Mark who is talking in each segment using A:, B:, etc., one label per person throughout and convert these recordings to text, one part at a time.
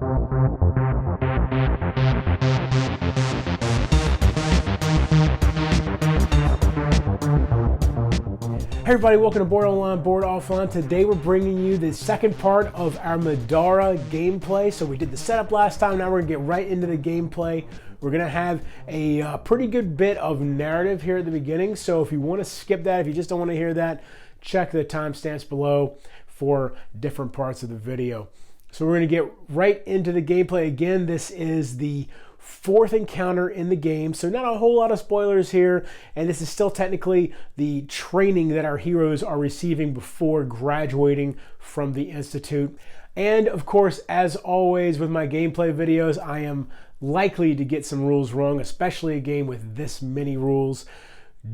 A: Hey everybody, welcome to Board Online, Board Offline. Today we're bringing you the second part of our Middara gameplay. So we did the setup last time, now we're gonna get right into the gameplay. We're gonna have a pretty good bit of narrative here at the beginning. So if you wanna skip that, if you just don't wanna hear that, check the timestamps below for different parts of the video. So we're gonna get right into the gameplay. Again, this is the fourth encounter in the game, so not a whole lot of spoilers here, and this is still technically the training that our heroes are receiving before graduating from the Institute. And of course, as always with my gameplay videos, I am likely to get some rules wrong, especially a game with this many rules.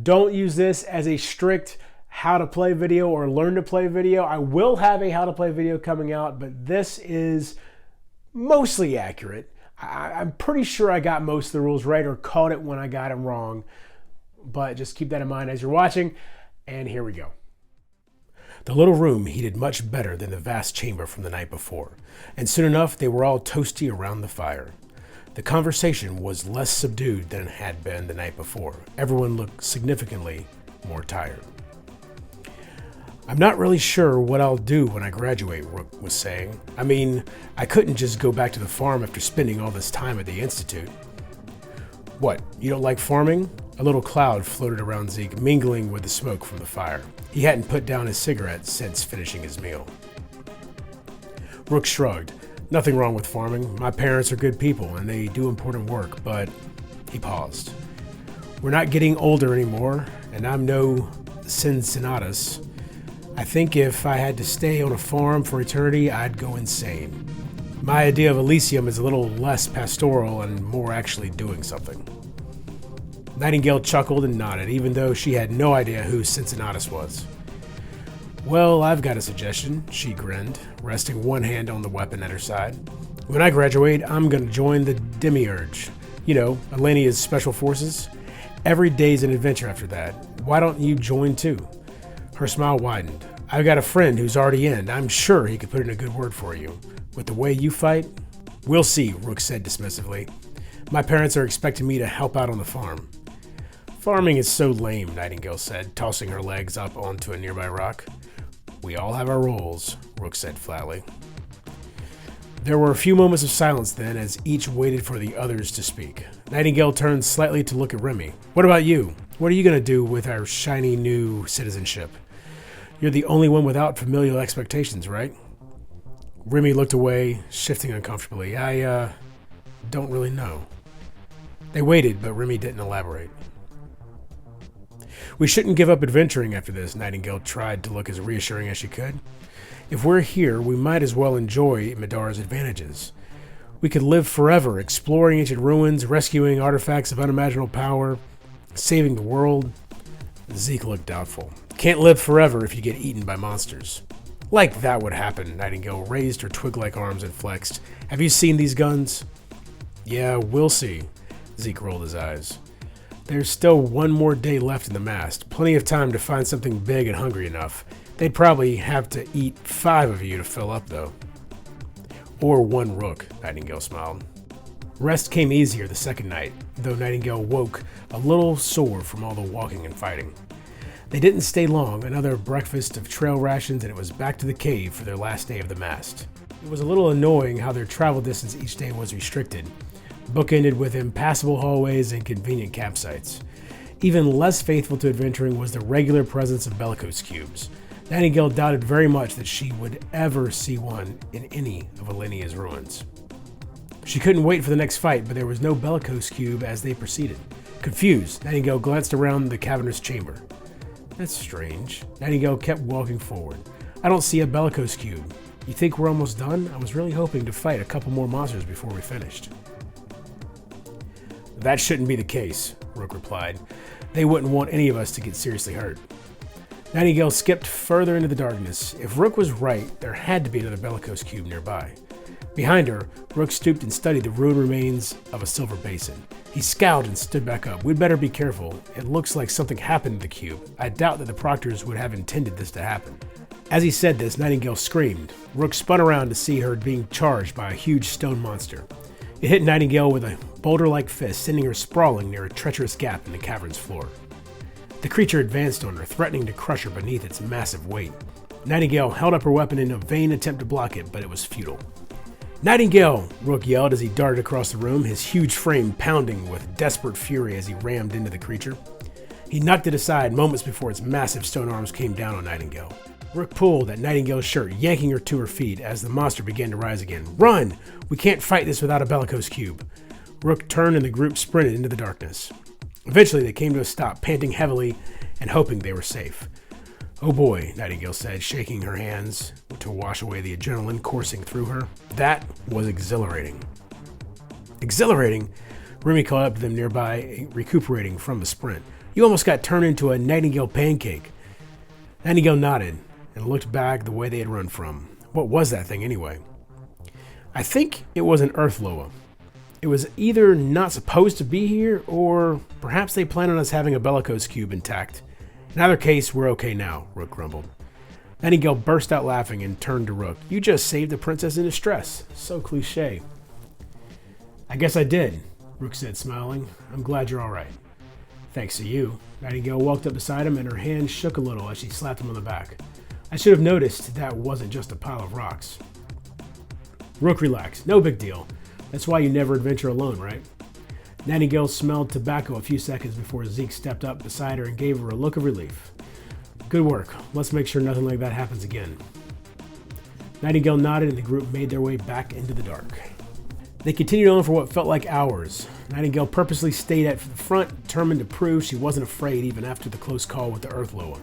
A: Don't use this as a strict how to play video or learn to play video. I will have a how to play video coming out, but this is mostly accurate. I'm pretty sure I got most of the rules right or caught it when I got them wrong, but just keep that in mind as you're watching, and here we go. The little room heated much better than the vast chamber from the night before, and soon enough they were all toasty around the fire. The conversation was less subdued than it had been the night before. Everyone looked significantly more tired. "I'm not really sure what I'll do when I graduate," Rook was saying. "I mean, I couldn't just go back to the farm after spending all this time at the Institute." "What, you don't like farming?" A little cloud floated around Zeke, mingling with the smoke from the fire. He hadn't put down his cigarette since finishing his meal. Rook shrugged. "Nothing wrong with farming. My parents are good people and they do important work, but..." He paused. "We're not getting older anymore, and I'm no Cincinnatus. I think if I had to stay on a farm for eternity, I'd go insane. My idea of Elysium is a little less pastoral and more actually doing something." Nightingale chuckled and nodded, even though she had no idea who Cincinnatus was. "Well, I've got a suggestion," she grinned, resting one hand on the weapon at her side. "When I graduate, I'm going to join the Demiurge. You know, Elenia's special forces. Every day's an adventure after that. Why don't you join too?" Her smile widened. "I've got a friend who's already in. I'm sure he could put in a good word for you. With the way you fight..." "We'll see," Rook said dismissively. "My parents are expecting me to help out on the farm." "Farming is so lame," Nightingale said, tossing her legs up onto a nearby rock. "We all have our roles," Rook said flatly. There were a few moments of silence then as each waited for the others to speak. Nightingale turned slightly to look at Remy. "What about you? What are you going to do with our shiny new citizenship? You're the only one without familial expectations, right?" Remy looked away, shifting uncomfortably. I don't really know." They waited, but Remy didn't elaborate. "We shouldn't give up adventuring after this," Nightingale tried to look as reassuring as she could. "If we're here, we might as well enjoy Midara's advantages. We could live forever, exploring ancient ruins, rescuing artifacts of unimaginable power, saving the world." Zeke looked doubtful. "Can't live forever if you get eaten by monsters." "Like that would happen," Nightingale raised her twig-like arms and flexed. "Have you seen these guns?" "Yeah, we'll see." Zeke rolled his eyes. "There's still one more day left in the MAST. Plenty of time to find something big and hungry enough. They'd probably have to eat 5 of you to fill up, though." "Or 1 Rook," Nightingale smiled. Rest came easier the second night, though Nightingale woke a little sore from all the walking and fighting. They didn't stay long, another breakfast of trail rations, and it was back to the cave for their last day of the MAST. It was a little annoying how their travel distance each day was restricted, bookended with impassable hallways and convenient campsites. Even less faithful to adventuring was the regular presence of bellicose cubes. Nightingale doubted very much that she would ever see one in any of Elenia's ruins. She couldn't wait for the next fight, but there was no bellicose cube as they proceeded. Confused, Nightingale glanced around the cavernous chamber. "That's strange." Nightingale kept walking forward. "I don't see a bellicose cube. You think we're almost done? I was really hoping to fight a couple more monsters before we finished." "That shouldn't be the case," Rook replied. "They wouldn't want any of us to get seriously hurt." Nightingale skipped further into the darkness. If Rook was right, there had to be another bellicose cube nearby. Behind her, Rook stooped and studied the ruined remains of a silver basin. He scowled and stood back up. "We'd better be careful. It looks like something happened to the cube. I doubt that the proctors would have intended this to happen." As he said this, Nightingale screamed. Rook spun around to see her being charged by a huge stone monster. It hit Nightingale with a boulder-like fist, sending her sprawling near a treacherous gap in the cavern's floor. The creature advanced on her, threatening to crush her beneath its massive weight. Nightingale held up her weapon in a vain attempt to block it, but it was futile. "Nightingale!" Rook yelled as he darted across the room, his huge frame pounding with desperate fury as he rammed into the creature. He knocked it aside moments before its massive stone arms came down on Nightingale. Rook pulled at Nightingale's shirt, yanking her to her feet as the monster began to rise again. "Run! We can't fight this without a bellicose cube." Rook turned and the group sprinted into the darkness. Eventually they came to a stop, panting heavily and hoping they were safe. "Oh boy," Nightingale said, shaking her hands to wash away the adrenaline coursing through her. That was exhilarating. Exhilarating? Remy caught up to them nearby, recuperating from the sprint. "You almost got turned into a Nightingale pancake." Nightingale nodded and looked back the way they had run from. What was that thing anyway? "I think it was an Earth Loa. It was either not supposed to be here, or perhaps they planned on us having a bellicose cube intact. In either case, we're okay now," Rook grumbled. Nightingale burst out laughing and turned to Rook. "You just saved a princess in distress. So cliche." "I guess I did," Rook said, smiling. "I'm glad you're all right." "Thanks to you." Nightingale walked up beside him and her hand shook a little as she slapped him on the back. "I should have noticed that wasn't just a pile of rocks." Rook relaxed. "No big deal. That's why you never adventure alone, right?" Nightingale smelled tobacco a few seconds before Zeke stepped up beside her and gave her a look of relief. "Good work. Let's make sure nothing like that happens again." Nightingale nodded and the group made their way back into the dark. They continued on for what felt like hours. Nightingale purposely stayed at the front, determined to prove she wasn't afraid even after the close call with the Earth Loa.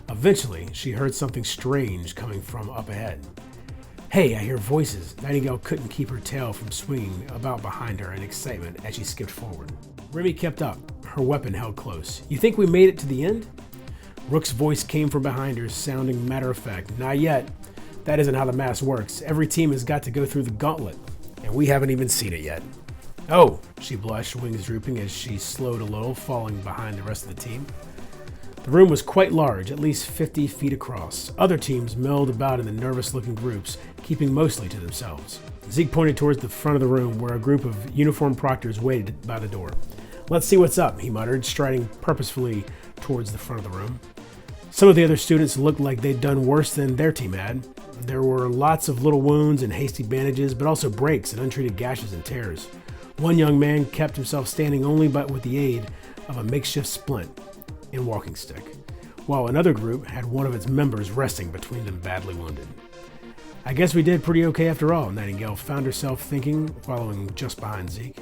A: Eventually, she heard something strange coming from up ahead. "Hey, I hear voices." Nightingale couldn't keep her tail from swinging about behind her in excitement as she skipped forward. Remy kept up, her weapon held close. "You think we made it to the end?" Rook's voice came from behind her, sounding matter-of-fact. "Not yet. That isn't how the MAST works. Every team has got to go through the Gauntlet, and we haven't even seen it yet." "Oh," she blushed, wings drooping as she slowed a little, falling behind the rest of the team. The room was quite large, at least 50 feet across. Other teams milled about in the nervous-looking groups, keeping mostly to themselves. Zeke pointed towards the front of the room where a group of uniformed proctors waited by the door. "Let's see what's up," he muttered, striding purposefully towards the front of the room. Some of the other students looked like they'd done worse than their team had. There were lots of little wounds and hasty bandages, but also breaks and untreated gashes and tears. One young man kept himself standing only with the aid of a makeshift splint and walking stick, while another group had one of its members resting between them, badly wounded. "I guess we did pretty okay after all," Nightingale found herself thinking, following just behind Zeke.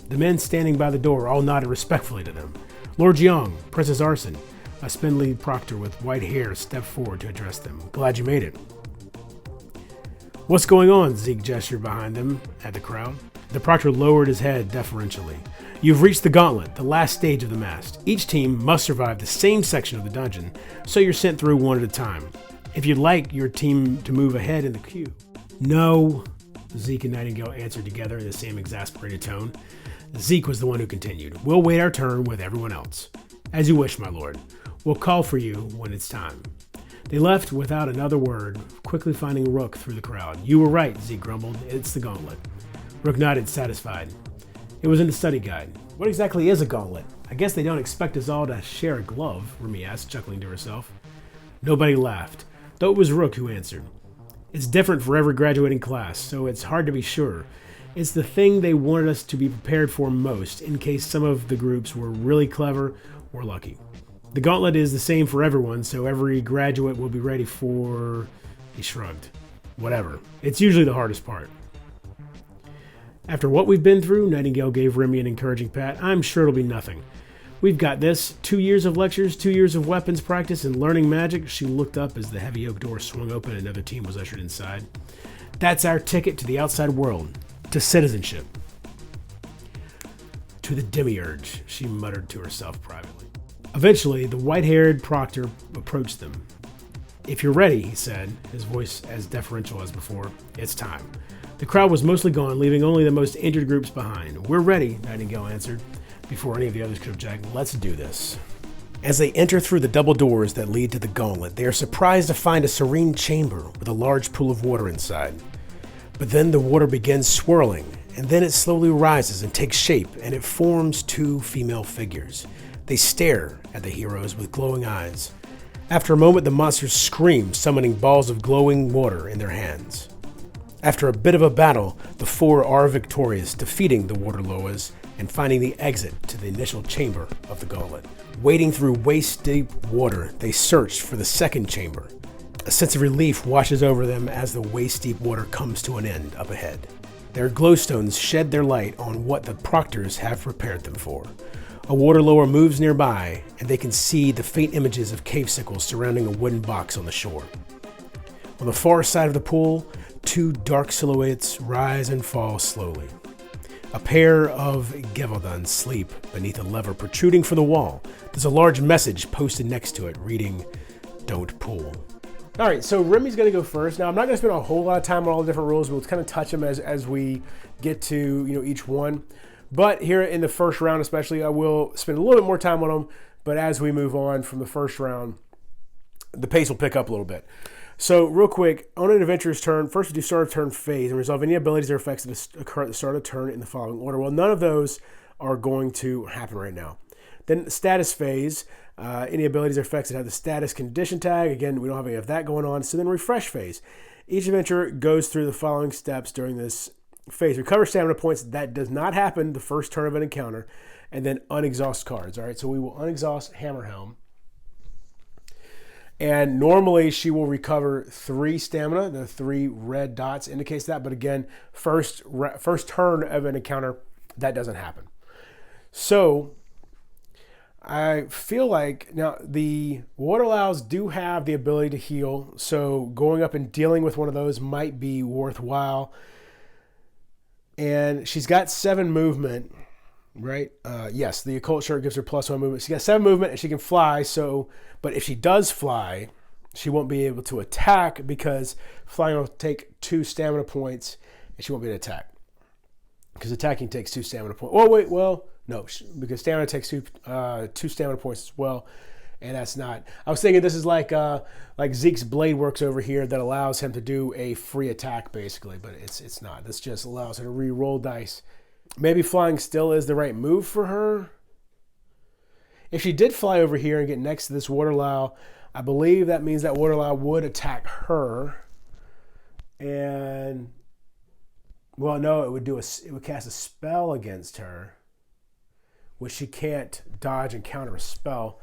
A: The men standing by the door all nodded respectfully to them. Lord Jiang, Princess Arson, a spindly proctor with white hair, stepped forward to address them. "Glad you made it." "What's going on?" Zeke gestured behind them at the crowd. The proctor lowered his head deferentially. "You've reached the Gauntlet, the last stage of the MAST. Each team must survive the same section of the dungeon, so you're sent through one at a time. If you'd like your team to move ahead in the queue." "No," Zeke and Nightingale answered together in the same exasperated tone. Zeke was the one who continued. "We'll wait our turn with everyone else." "As you wish, my lord. We'll call for you when it's time." They left without another word, quickly finding Rook through the crowd. "You were right," Zeke grumbled. "It's the Gauntlet." Rook nodded, satisfied. "It was in the study guide." "What exactly is a gauntlet? I guess they don't expect us all to share a glove," Remy asked, chuckling to herself. Nobody laughed, though it was Rook who answered. "It's different for every graduating class, so it's hard to be sure. It's the thing they wanted us to be prepared for most, in case some of the groups were really clever or lucky. The gauntlet is the same for everyone, so every graduate will be ready for..." He shrugged. "Whatever. It's usually the hardest part." "After what we've been through," Nightingale gave Remy an encouraging pat, "I'm sure it'll be nothing. We've got this. 2 years of lectures, 2 years of weapons practice, and learning magic." She looked up as the heavy oak door swung open and another team was ushered inside. "That's our ticket to the outside world, to citizenship." "To the demiurge," she muttered to herself privately. Eventually, the white-haired proctor approached them. "If you're ready," he said, his voice as deferential as before, "it's time." The crowd was mostly gone, leaving only the most injured groups behind. "We're ready," Nightingale answered, before any of the others could object. "Let's do this." As they enter through the double doors that lead to the Gauntlet, they are surprised to find a serene chamber with a large pool of water inside. But then the water begins swirling, and then it slowly rises and takes shape, and it forms two female figures. They stare at the heroes with glowing eyes. After a moment, the monsters scream, summoning balls of glowing water in their hands. After a bit of a battle, the four are victorious, defeating the water loas and finding the exit to the initial chamber of the Gauntlet. Wading through waist-deep water, they search for the second chamber. A sense of relief washes over them as the waist-deep water comes to an end up ahead. Their glowstones shed their light on what the proctors have prepared them for. A water lower moves nearby, and they can see the faint images of cave sickles surrounding a wooden box on the shore. On the far side of the pool, two dark silhouettes rise and fall slowly. A pair of Gevaldans sleep beneath a lever protruding from the wall. There's a large message posted next to it reading, "Don't pull." All right, so Remy's going to go first. Now, I'm not going to spend a whole lot of time on all the different rules. We'll kind of touch them as we get to each one. But here in the first round especially, I will spend a little bit more time on them. But as we move on from the first round, the pace will pick up a little bit. So real quick, on an adventurer's turn, first we do start of turn phase and resolve any abilities or effects that occur at the start of turn in the following order. Well, none of those are going to happen right now. Then status phase, any abilities or effects that have the status condition tag. Again, we don't have any of that going on. So then refresh phase. Each adventurer goes through the following steps during this phase. Recover stamina points. That does not happen the first turn of an encounter. And then unexhaust cards. All right, so we will unexhaust Hammerhelm. And normally she will recover 3 stamina. The 3 red dots indicates that. But again, first turn of an encounter, that doesn't happen. So I feel like now the Waterlows do have the ability to heal. So going up and dealing with one of those might be worthwhile. And she's got 7 movement, right? Yes, the occult shirt gives her +1 movement. She's got 7 movement and she can fly. So, but if she does fly, she won't be able to attack because flying will take 2 stamina points and she won't be able to attack. Because attacking takes 2 stamina points. Oh, wait, well, no, because stamina takes 2 stamina points as well. And that's not, I was thinking this is like Zeke's Blade works over here that allows him to do a free attack basically, but it's not. This just allows her to re-roll dice. Maybe flying still is the right move for her. If she did fly over here and get next to this Waterlow, I believe that means that Waterlow would attack her. And, well, no, it would cast a spell against her, which she can't dodge and counter a spell.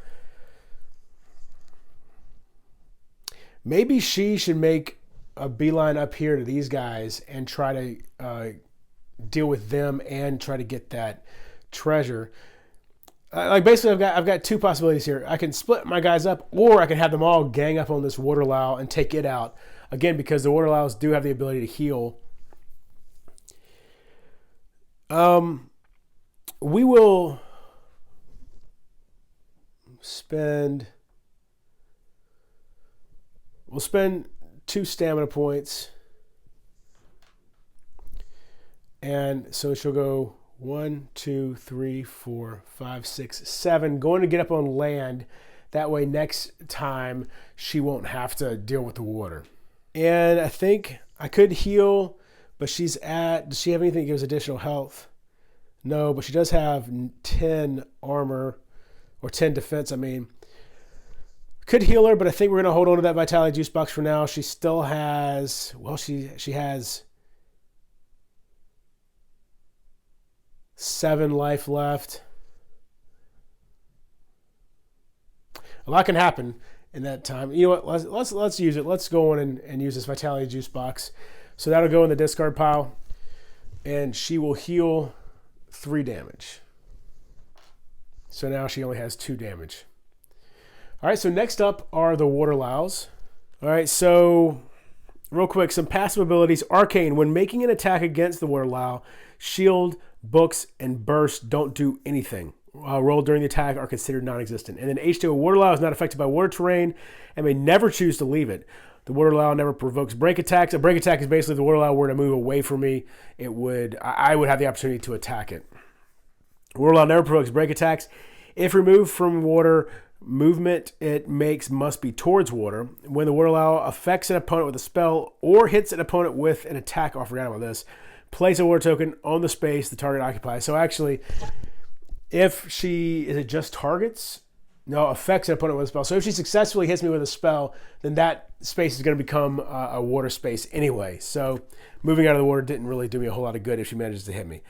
A: Maybe she should make a beeline up here to these guys and try to deal with them and try to get that treasure. Basically, I've got 2 possibilities here. I can split my guys up, or I can have them all gang up on this Waterlow and take it out. Again, because the Waterlows do have the ability to heal. We will spend 2 stamina points. And so she'll go 1, 2, 3, 4, 5, 6, 7. Going to get up on land. That way next time she won't have to deal with the water. And I think I could heal, but does she have anything that gives additional health? No, but she does have 10 armor, or 10 defense, I mean. Could heal her, but I think we're going to hold on to that Vitality Juice box for now. She still has, well, she has 7 life left. A lot can happen in that time. You know what? Let's use it. Let's go on and use this Vitality Juice box. So that'll go in the discard pile, and she will heal 3 damage. So now she only has 2 damage. All right, so next up are the Waterlows. All right, so real quick, some passive abilities. Arcane, when making an attack against the Waterlow, shield, books, and burst don't do anything. Rolled during the attack are considered non-existent. And then H2, a Waterlow is not affected by water terrain and may never choose to leave it. The Waterlow never provokes break attacks. A break attack is basically if the Waterlow were to move away from me, I would have the opportunity to attack it. Waterlow never provokes break attacks. If removed from water, movement it makes must be towards water. When the waterfowl affects an opponent with a spell or hits an opponent with an attack, I forgot about this, place a water token on the space the target occupies. So actually, if she, is it just targets? No, affects an opponent with a spell. So if she successfully hits me with a spell, then that space is going to become a water space anyway. So moving out of the water didn't really do me a whole lot of good if she manages to hit me.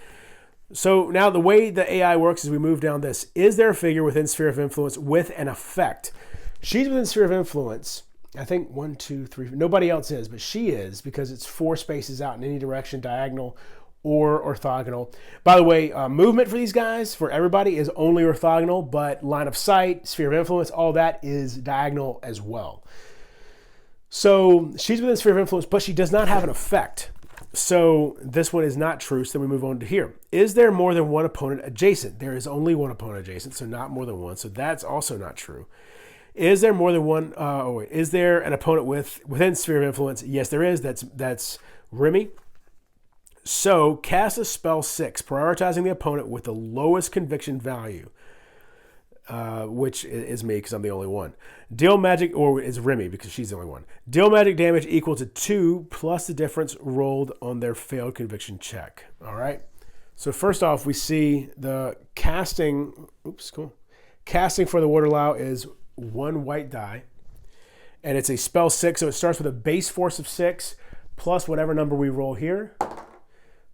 A: So now the way the AI works is we move down this. Is there a figure within Sphere of Influence with an effect? She's within Sphere of Influence. I think 1, 2, 3, nobody else is, but she is because it's 4 spaces out in any direction, diagonal or orthogonal. By the way, movement for these guys, for everybody, is only orthogonal, but line of sight, Sphere of Influence, all that is diagonal as well. So she's within Sphere of Influence, but she does not have an effect. So this one is not true, so then we move on to here. Is there more than one opponent adjacent? There is only one opponent adjacent, so not more than one, so that's also not true. Is there more than one, is there an opponent within Sphere of Influence? Yes, there is, that's Remy. So cast a spell 6, prioritizing the opponent with the lowest conviction value, which is me because I'm the only one. Deal magic, or is Remy because she's the only one. Deal magic damage equal to 2 plus the difference rolled on their failed conviction check. All right. So first off, we see the casting. Oops, cool. Casting for the waterfowl is 1 white die, and it's a spell 6. So it starts with a base force of 6 plus whatever number we roll here.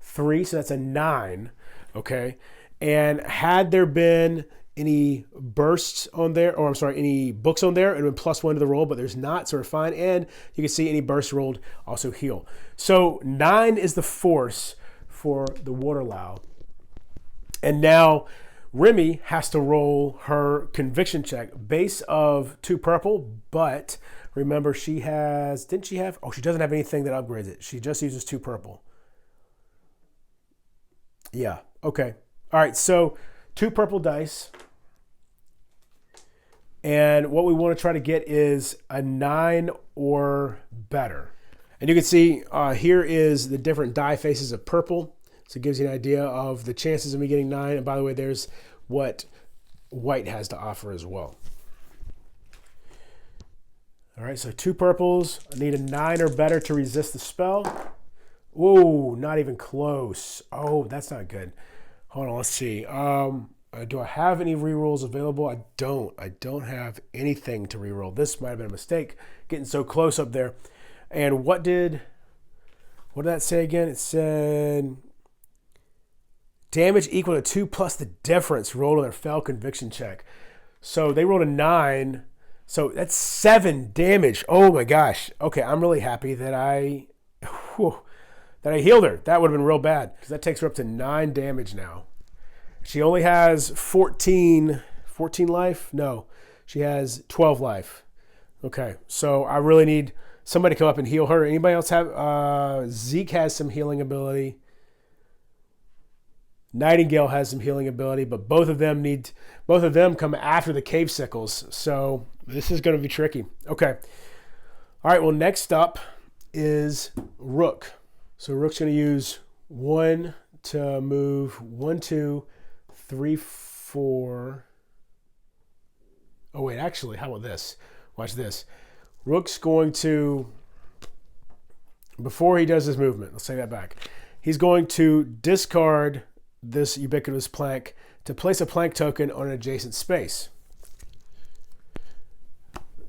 A: 3, so that's a 9. Okay. And had there been any bursts on there, or I'm sorry, any books on there, it would be +1 to the roll, but there's not, so we're fine. And you can see any bursts rolled also heal. So 9 is the force for the waterfowl. And now Remy has to roll her conviction check. Base of 2 purple, but remember she has, didn't she have, she doesn't have anything that upgrades it. She just uses 2 purple. Yeah, okay. All right, so 2 purple dice. And what we want to try to get is a 9 or better. And you can see here is the different die faces of purple. So it gives you an idea of the chances of me getting 9. And by the way, there's what white has to offer as well. All right, so 2 purples. I need a 9 or better to resist the spell. Whoa, not even close. Oh, that's not good. Hold on, let's see. Do I have any rerolls available? I don't. I don't have anything to reroll. This might have been a mistake, getting so close up there. And what did that say again? It said damage equal to 2 plus the difference rolled on their failed conviction check. So they rolled a 9. So that's 7 damage. Oh my gosh. Okay, I'm really happy that I healed her. That would have been real bad because that takes her up to 9 damage now. She only has 14 life? No, she has 12 life. Okay, so I really need somebody to come up and heal her. Anybody else have? Zeke has some healing ability. Nightingale has some healing ability, but both of them come after the cave sickles. So this is going to be tricky. Okay. All right, well, next up is Rook. So Rook's going to use 1 to move 1, 2, 3, 4. Oh, wait, actually, how about this? Watch this. Rook's going to, before he does his movement, let's take that back. He's going to discard this ubiquitous plank to place a plank token on an adjacent space.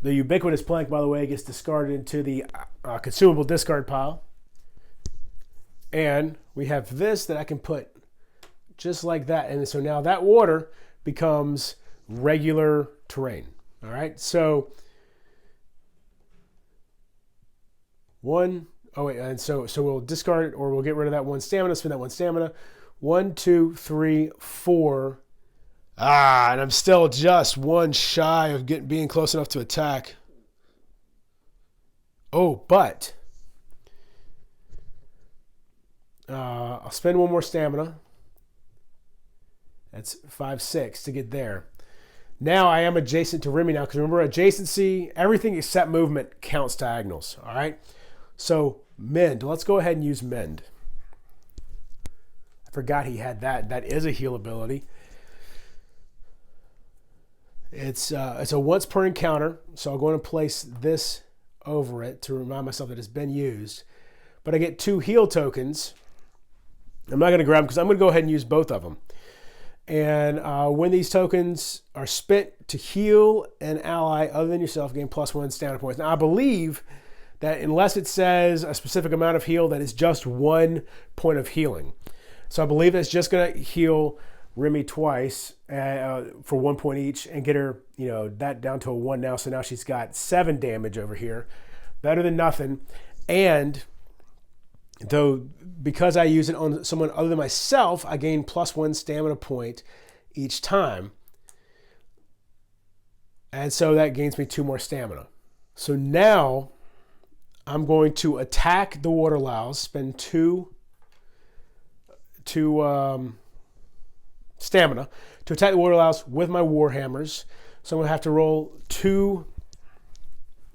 A: The ubiquitous plank, by the way, gets discarded into the consumable discard pile. And we have this that I can put just like that. And so now that water becomes regular terrain. All right. So so we'll discard it, or we'll get rid of that 1 stamina, spend that 1 stamina. 1, 2, 3, 4. And I'm still just 1 shy of being close enough to attack. Oh, but I'll spend 1 more stamina. That's 5, 6 to get there. Now I am adjacent to Remy now, because remember, adjacency, everything except movement counts diagonals. All right. So mend. Let's go ahead and use mend. I forgot he had that. That is a heal ability. It's a once per encounter, so I'm going to place this over it to remind myself that it's been used. But I get 2 heal tokens. I'm not going to grab them because I'm going to go ahead and use both of them. And when these tokens are spent to heal an ally other than yourself, gain +1 stamina points. Now I believe that unless it says a specific amount of heal, that it's just 1 point of healing. So I believe that's just going to heal Remy twice for 1 point each and get her, that down to a 1 now. So now she's got 7 damage over here. Better than nothing. And though, because I use it on someone other than myself, I gain +1 stamina point each time. And so that gains me 2 more stamina. So now I'm going to attack the water louse, spend 2 stamina to attack the water louse with my war hammers. So I'm going to have to roll 2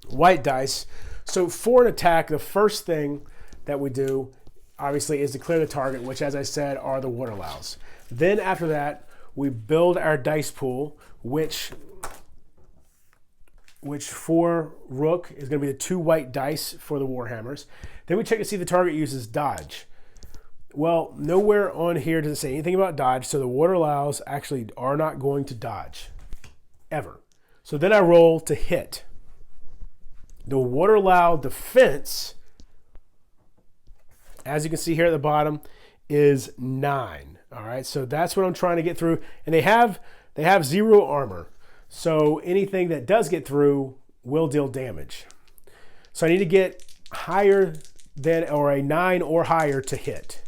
A: white dice. So for an attack, the first thing that we do, obviously, is to clear the target, which, as I said, are the water louse. Then after that, we build our dice pool, which for Rook is going to be the 2 white dice for the warhammers. Then we check to see if the target uses dodge. Well, nowhere on here does it say anything about dodge, so the water louse actually are not going to dodge, ever. So then I roll to hit. The water louse defense, as you can see here at the bottom, is 9. All right, so that's what I'm trying to get through. And they have 0 armor. So anything that does get through will deal damage. So I need to get higher than, or a 9 or higher to hit.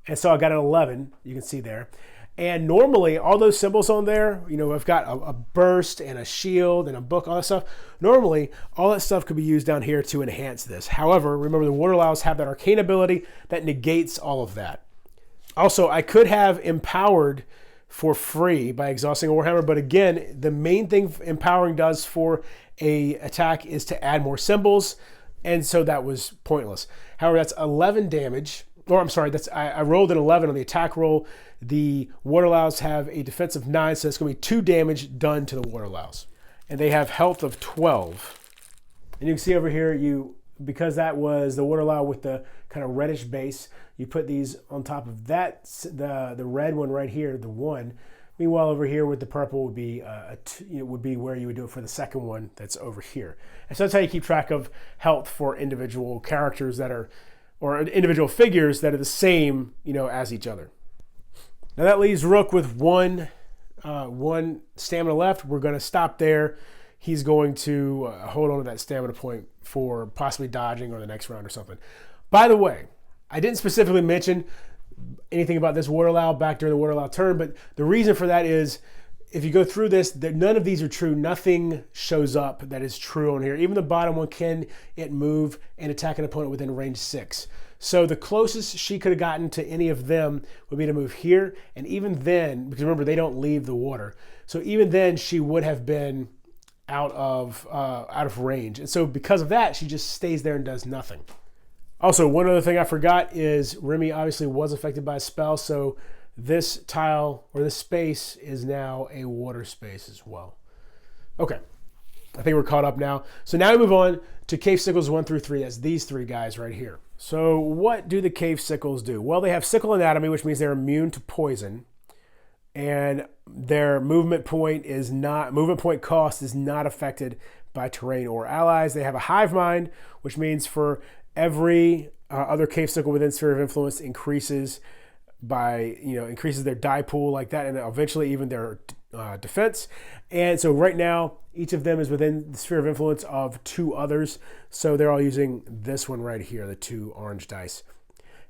A: And so I got an 11, you can see there. And normally all those symbols on there, I've got a burst and a shield and a book, all that stuff. Normally all that stuff could be used down here to enhance this. However, remember the water louse have that arcane ability that negates all of that. Also, I could have empowered for free by exhausting a warhammer, but again, the main thing empowering does for a attack is to add more symbols, and so that was pointless. However, that's 11 damage. Or I'm sorry, I rolled an 11 on the attack roll. The water louse have a defense of 9, so it's going to be 2 damage done to the water louse. And they have health of 12. And you can see over here, because that was the water louse with the kind of reddish base, you put these on top of that, the red one right here, the 1. Meanwhile, over here with the purple would be would be where you would do it for the second one that's over here. And so that's how you keep track of health for individual characters that are, or individual figures that are the same, as each other. Now that leaves Rook with one stamina left. We're going to stop there. He's going to hold on to that stamina point for possibly dodging or the next round or something. By the way, I didn't specifically mention anything about this water louse back during the water louse turn, but the reason for that is if you go through this, none of these are true. Nothing shows up that is true on here. Even the bottom one, can it move and attack an opponent within range 6? So the closest she could have gotten to any of them would be to move here. And even then, because remember, they don't leave the water. So even then, she would have been out of range. And so because of that, she just stays there and does nothing. Also, one other thing I forgot is Remy obviously was affected by a spell. So this tile or this space is now a water space as well. Okay, I think we're caught up now. So now we move on to cave sickles 1 through 3. That's these 3 guys right here. So what do the cave sickles do? Well, they have sickle anatomy, which means they're immune to poison, and their movement point cost is not affected by terrain or allies. They have a hive mind, which means for every other cave sickle within sphere of influence increases their die pool like that, and eventually even their defense. And so right now, each of them is within the sphere of influence of 2 others. So they're all using this one right here, the 2 orange dice.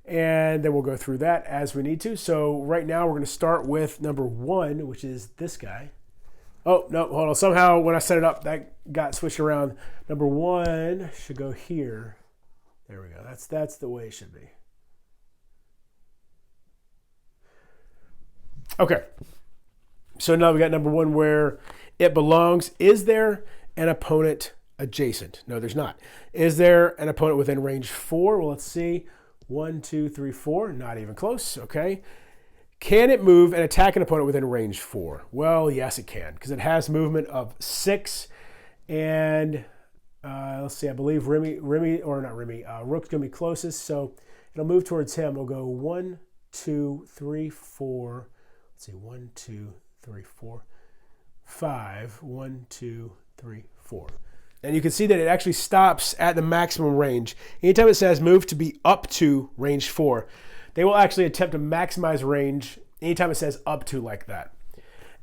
A: And then we'll go through that as we need to. So right now we're going to start with number 1, which is this guy. Oh, no, hold on. Somehow when I set it up, that got switched around. Number 1 should go here. There we go. That's the way it should be. Okay. So now we got number 1 where it belongs. Is there an opponent adjacent? No, there's not. Is there an opponent within range 4? Well, let's see. 1, 2, 3, 4. Not even close. Okay. Can it move and attack an opponent within range 4? Well, yes, it can, because it has movement of 6. And let's see, I believe Rook's going to be closest. So it'll move towards him. It'll go 1, 2, 3, 4. Let's see, 1, 2, 3, 4, 5. 1, 2, 3, 4. And you can see that it actually stops at the maximum range. Anytime it says move to be up to range 4, they will actually attempt to maximize range anytime it says up to like that.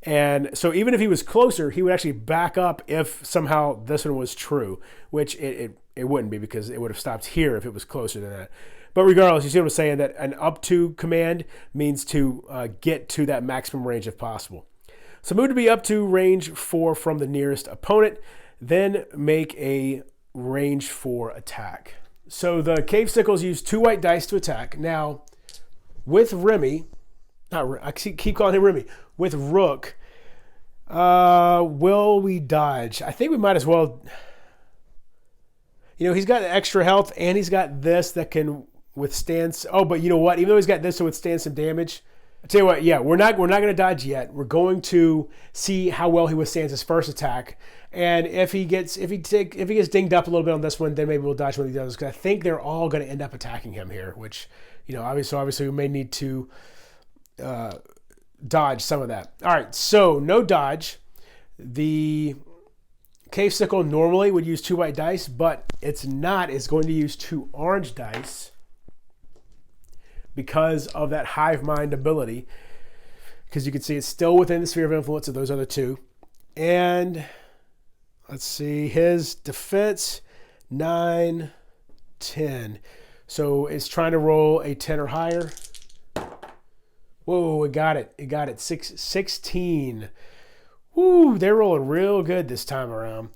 A: And so even if he was closer, he would actually back up if somehow this one was true, which it wouldn't be, because it would have stopped here if it was closer than that. But regardless, you see what I'm saying, that an up to command means to get to that maximum range if possible. So move to be up to range 4 from the nearest opponent, then make a range 4 attack. So the cave sickles use 2 white dice to attack. Now, with Remy, I keep calling him Remy, with Rook, will we dodge? I think we might as well. You know, he's got extra health, and he's got this that can withstand. Oh, but you know what? Even though he's got this to withstand some damage, I tell you what, yeah, we're not going to dodge yet. We're going to see how well he withstands his first attack, and if he gets dinged up a little bit on this one, then maybe we'll dodge one of the others, because I think they're all going to end up attacking him here, which, you know, obviously we may need to dodge some of that. All right, so no dodge. The cave sickle normally would use 2 white dice, but it's not. It's going to use 2 orange dice because of that hive mind ability, because you can see it's still within the sphere of influence of those other 2. And let's see, his defense 9, 10. So it's trying to roll a 10 or higher. Whoa, it got it. 16. Woo, they're rolling real good this time around.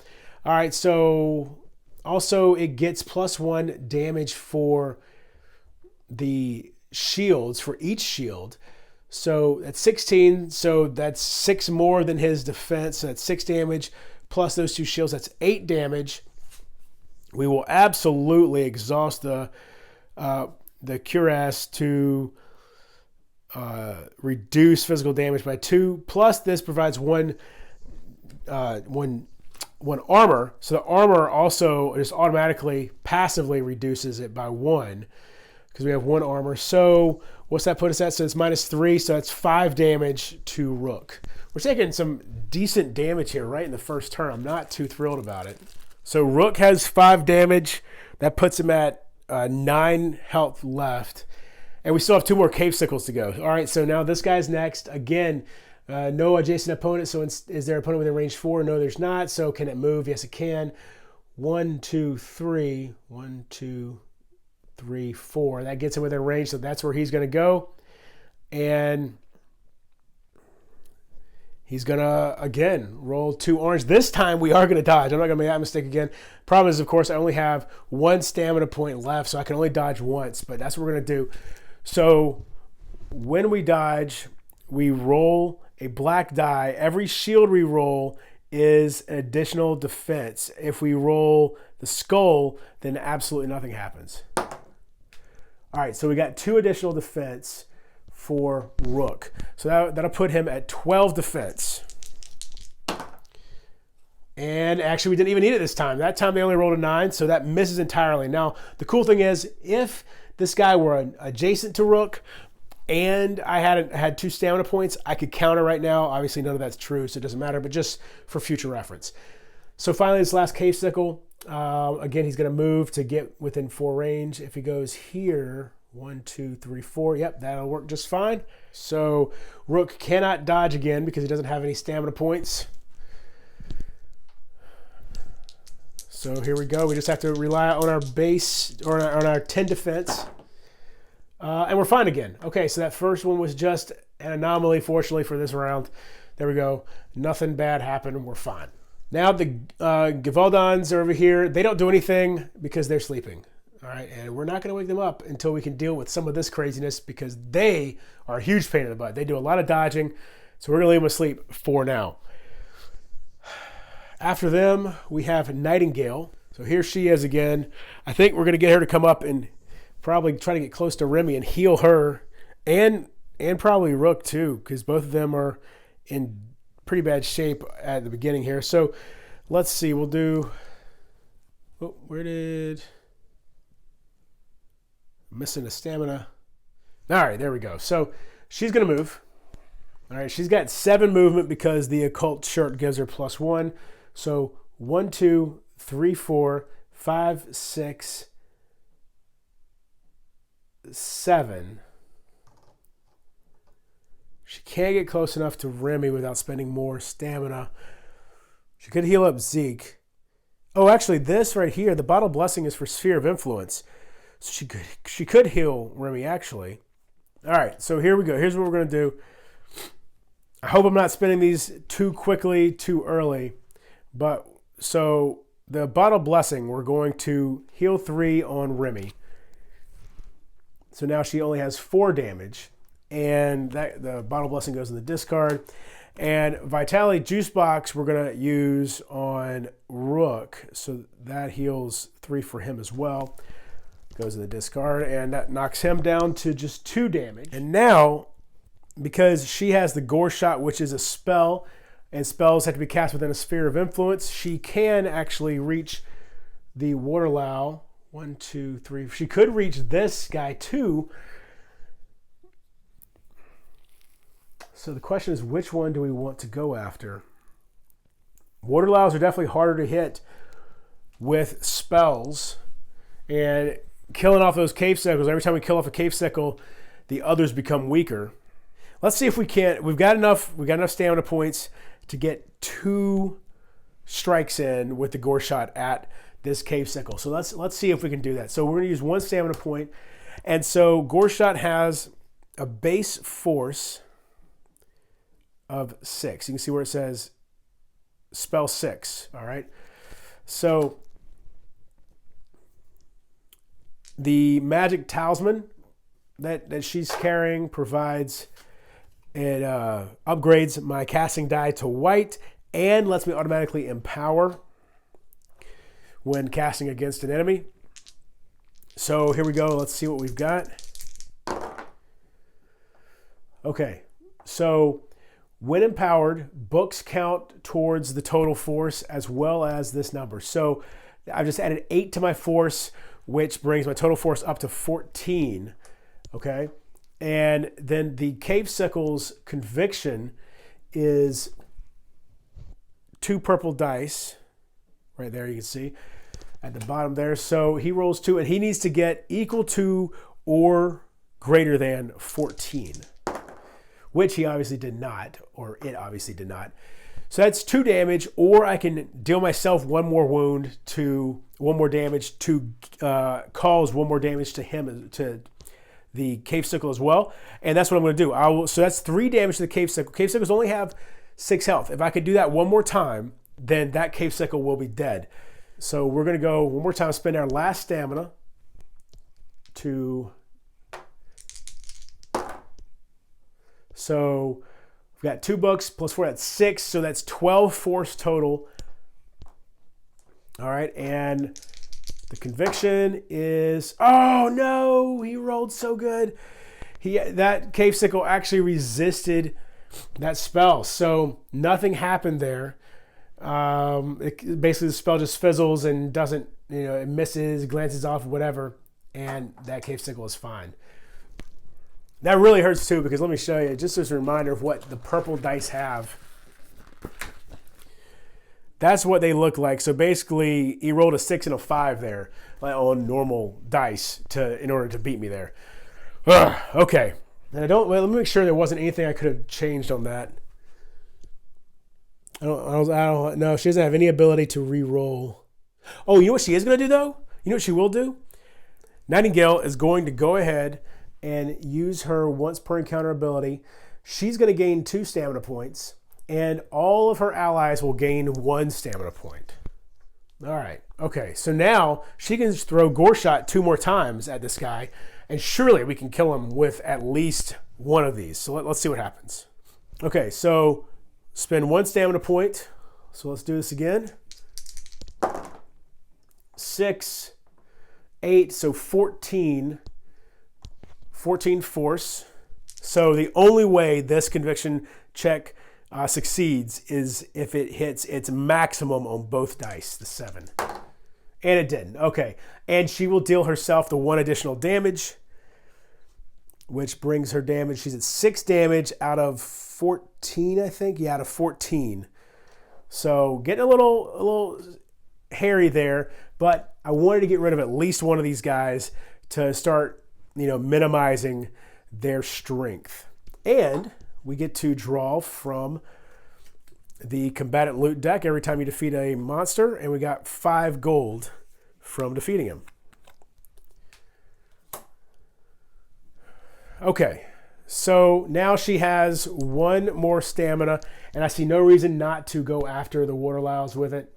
A: All right, so also it gets +1 damage for the shields, for each shield. So that's 16, so that's 6 more than his defense. So that's 6 damage plus those 2 shields. That's 8 damage. We will absolutely exhaust the cuirass to reduce physical damage by 2. Plus, this provides one armor. So the armor also just automatically, passively reduces it by 1, because we have 1 armor. So what's that put us at? So it's -3, so that's 5 damage to Rook. We're taking some decent damage here right in the first turn. I'm not too thrilled about it. So Rook has 5 damage. That puts him at 9 health left. And we still have 2 more cave sickles to go. All right, so now this guy's next. Again, no adjacent opponent. So is there an opponent within range 4? No, there's not. So can it move? Yes, it can. 1, 2, 3. 1, 2, 3, 4. That gets him within range, so that's where he's going to go. And he's going to, again, roll 2 orange. This time we are going to dodge. I'm not going to make that mistake again. Problem is, of course, I only have 1 stamina point left, so I can only dodge once, but that's what we're going to do. So when we dodge, we roll a black die. Every shield we roll is an additional defense. If we roll the skull, then absolutely nothing happens. All right, so we got 2 additional defense for Rook. So that'll put him at 12 defense. And actually, we didn't even need it this time. That time they only rolled a 9, so that misses entirely. Now, the cool thing is, if this guy were adjacent to Rook and I had 2 stamina points, I could counter right now. Obviously, none of that's true, so it doesn't matter, but just for future reference. So finally, this last cave sickle, again, he's going to move to get within 4 range. If he goes here, 1, 2, 3, 4, yep, that'll work just fine. So Rook cannot dodge again because he doesn't have any stamina points. So here we go. We just have to rely on our base, or on our 10 defense. And we're fine again. Okay, so that first one was just an anomaly, fortunately, for this round. There we go. Nothing bad happened. We're fine. Now the Gavaldons are over here. They don't do anything because they're sleeping. All right, and we're not going to wake them up until we can deal with some of this craziness, because they are a huge pain in the butt. They do a lot of dodging, so we're going to leave them asleep for now. After them, we have Nightingale. So here she is again. I think we're going to get her to come up and probably try to get close to Remy and heal her and And probably rook too, because both of them are in pretty bad shape at the beginning here. So let's see, we'll do, oh, where did, missing a stamina. All right, there we go. So she's going to move. All right, she's got 7 movement because the occult shirt gives her +1. So 1, 2, 3, 4, 5, 6, 7. She can't get close enough to Remy without spending more stamina. She could heal up Zeke. Oh, actually, this right here, the Bottle Blessing is for Sphere of Influence. So she could heal Remy, actually. All right, so here we go. Here's what we're going to do. I hope I'm not spinning these too quickly, too early. But so the Bottle Blessing, we're going to heal 3 on Remy. So now she only has 4 damage. And the Bottle Blessing goes in the discard. And Vitality Juice Box we're going to use on Rook. So that heals 3 for him as well. Goes in the discard. And that knocks him down to just 2 damage. And now, because she has the Gore Shot, which is a spell, and spells have to be cast within a sphere of influence, she can actually reach the Waterlow. 1, 2, 3. She could reach this guy too. So the question is, which one do we want to go after? Waterlows are definitely harder to hit with spells. And killing off those cave sickles, every time we kill off a cave sickle, the others become weaker. Let's see if we can't. We've got enough stamina points to get 2 strikes in with the Gore Shot at this cave sickle. So let's see if we can do that. So we're going to use 1 stamina point. And so Gore Shot has a base force of 6. You can see where it says spell 6. All right. So the magic talisman that she's carrying provides, it upgrades my casting die to white and lets me automatically empower when casting against an enemy. So here we go. Let's see what we've got. Okay. So when empowered, books count towards the total force as well as this number. So I've just added 8 to my force, which brings my total force up to 14. Okay. And then the Cave Sickle's conviction is 2 purple dice. Right there, you can see at the bottom there. So he rolls 2, and he needs to get equal to or greater than 14. Which he obviously did not, or it obviously did not. So that's 2 damage, or I can deal myself 1 more wound to 1 more damage to cause 1 more damage to him, to the Cave Sickle as well. And that's what I'm going to do. So that's 3 damage to the Cave Sickle. Cave Sickles only have 6 health. If I could do that 1 more time, then that Cave Sickle will be dead. So we're going to go 1 more time, spend our last stamina to... So we've got 2 books plus 4, that's 6. So that's 12 force total. All right. And the conviction is, oh no, he rolled so good. That Cave Sickle actually resisted that spell. So nothing happened there. Basically the spell just fizzles and doesn't, it misses, glances off, whatever. And that Cave Sickle is fine. That really hurts too, because let me show you, just as a reminder of what the purple dice have. That's what they look like. So basically, he rolled a 6 and a 5 there on normal dice in order to beat me there. Okay. And let me make sure there wasn't anything I could have changed on that. I don't know. She doesn't have any ability to re-roll. Oh, you know what she is going to do though? You know what she will do? Nightingale is going to go ahead and use her once per encounter ability. She's going to gain 2 stamina points, and all of her allies will gain 1 stamina point. All right. Okay. So now she can just throw Gore Shot 2 more times at this guy, and surely we can kill him with at least 1 of these. So let's see what happens. Okay. So spend 1 stamina point. So let's do this again. 6, 8, so 14 force. So the only way this conviction check succeeds is if it hits its maximum on both dice, the 7. And it didn't. Okay. And she will deal herself the 1 additional damage, which brings her damage. She's at 6 damage out of 14, I think. Yeah, out of 14. So getting a little hairy there, but I wanted to get rid of at least one of these guys to start, minimizing their strength. And we get to draw from the combatant loot deck every time you defeat a monster, and we got 5 gold from defeating him. Okay, so now she has 1 more stamina, and I see no reason not to go after the water louse with it.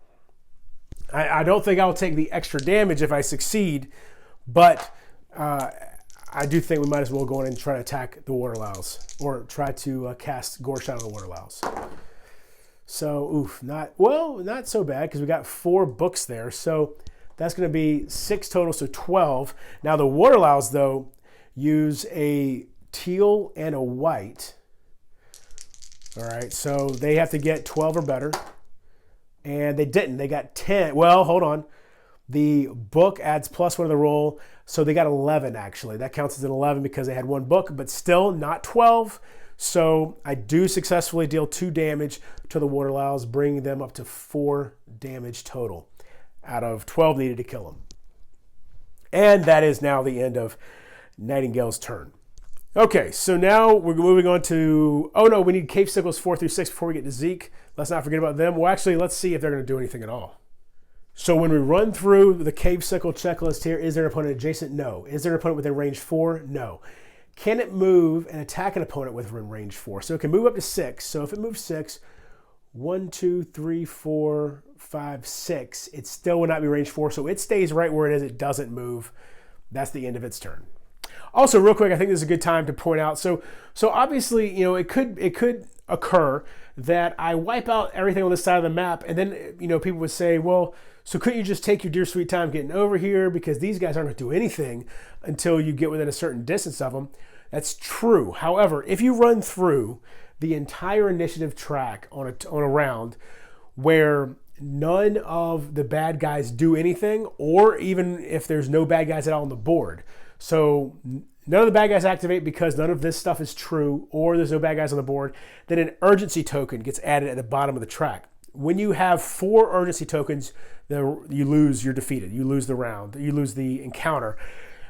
A: I don't think I'll take the extra damage if I succeed, but I do think we might as well go in and try to attack the water louse, or try to cast Gore Shot on the water louse. So, not so bad, because we got 4 books there. So that's going to be 6 total, so 12. Now the water louse, though, use a teal and a white. All right, so they have to get 12 or better. And they didn't. They got 10. Well, hold on. The book adds +1 to the roll, so they got 11, actually. That counts as an 11 because they had 1 book, but still not 12. So I do successfully deal 2 damage to the water louse, bringing them up to 4 damage total out of 12 needed to kill them. And that is now the end of Nightingale's turn. Okay, so now we're moving on to, we need cave sickles 4 through 6 before we get to Zeke. Let's not forget about them. Well, actually, let's see if they're going to do anything at all. So when we run through the cave sickle checklist here, is there an opponent adjacent? No. Is there an opponent within range 4? No. Can it move and attack an opponent within range 4? So it can move up to 6. So if it moves 6, 1, 2, 3, 4, 5, 6, it still would not be range 4. So it stays right where it is. It doesn't move. That's the end of its turn. Also, real quick, I think this is a good time to point out. So obviously, it could occur that I wipe out everything on this side of the map, and then people would say, well, so couldn't you just take your dear sweet time getting over here, because these guys aren't going to do anything until you get within a certain distance of them. That's true. However, if you run through the entire initiative track on a round where none of the bad guys do anything, or even if there's no bad guys at all on the board, so none of the bad guys activate because none of this stuff is true, or there's no bad guys on the board, then an urgency token gets added at the bottom of the track. When you have 4 urgency tokens, you lose, you're defeated. You lose the round, you lose the encounter.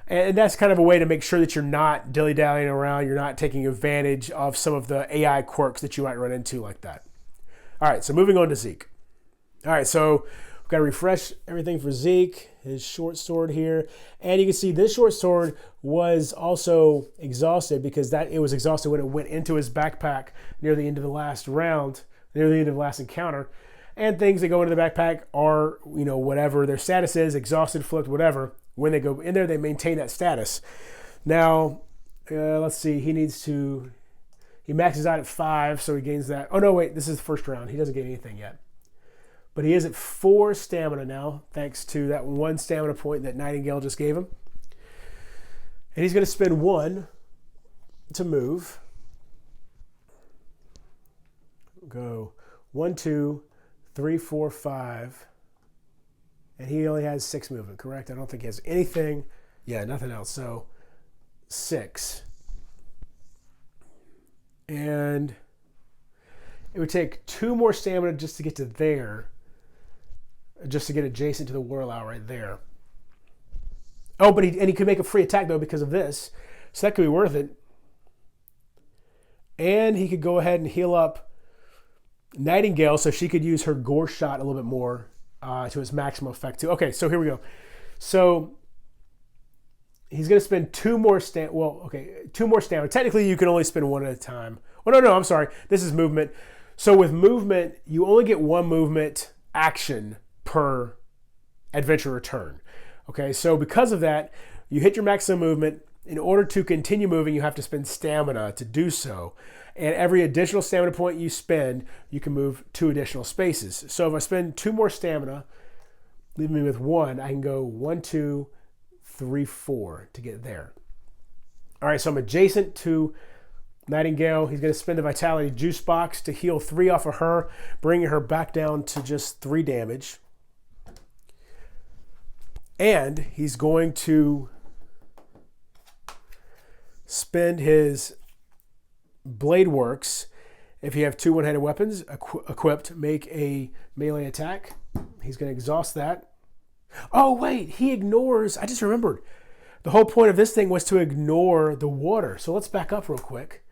A: And that's kind of a way to make sure that you're not dilly-dallying around, you're not taking advantage of some of the AI quirks that you might run into like that. All right, so moving on to Zeke. All right, so we've got to refresh everything for Zeke, his short sword here. And you can see this short sword was also exhausted because it was exhausted when it went into his backpack near the end of the last round, near the end of the last encounter. And things that go into the backpack are, whatever their status is, exhausted, flipped, whatever. When they go in there, they maintain that status. Now, let's see, he maxes out at 5, so he gains that. Oh, no, wait, this is the first round. He doesn't get anything yet. But he is at 4 stamina now, thanks to that 1 stamina point that Nightingale just gave him. And he's going to spend 1 to move. Go 1, 2, 3, 4, 5. And he only has 6 movement, correct? I don't think he has anything. Yeah, nothing else. So 6. And it would take 2 more stamina just to get to there. Just to get adjacent to the Warlow right there. Oh, but he could make a free attack, though, because of this. So that could be worth it. And he could go ahead and heal up Nightingale so she could use her Gore Shot a little bit more to its maximum effect, too. Okay, so here we go. So he's going to spend 2 more stamina. Well, okay, 2 more stamina. Technically, you can only spend 1 at a time. Oh, no, I'm sorry. This is movement. So with movement, you only get 1 movement action per adventure turn. Okay, so because of that, you hit your maximum movement. In order to continue moving, you have to spend stamina to do so. And every additional stamina point you spend, you can move 2 additional spaces. So if I spend 2 more stamina, leaving me with 1, I can go 1, 2, 3, 4 to get there. All right, so I'm adjacent to Nightingale, he's going to spend the Vitality Juice Box to heal 3 off of her, bringing her back down to just 3 damage. And he's going to spend his Blade Works. If you have 2 one-handed weapons equipped, make a melee attack. He's going to exhaust that. Oh, wait, he ignores. I just remembered. The whole point of this thing was to ignore the water. So let's back up real quick.